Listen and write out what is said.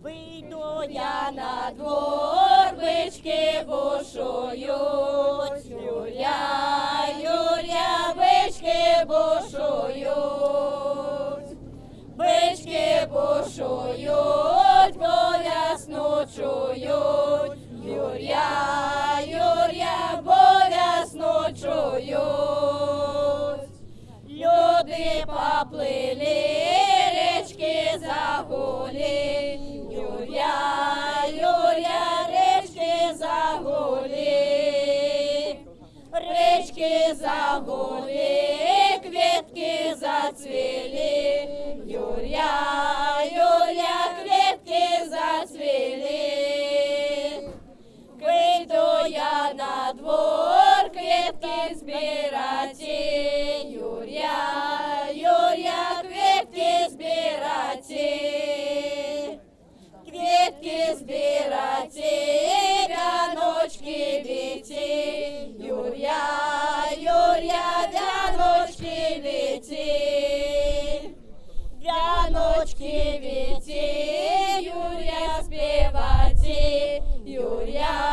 Вийду я на двор, бички бушують, Юря, Юря, бички бушують, бички бушують, бо ясно чують, Юря, Юря, бо ясно чують. Люди поплили, речки загули, Юря, Юря, речки загули, речки загули, квітки зацвіли, Юря, Юря, квітки зацвіли. Вийду я на двор, квітки збирати, Юря, Юря, квітки збирати, квітки збирати, вяночки віти, Юря, Юря, вяночки віти, вяночки віти, Юря співати, Юря.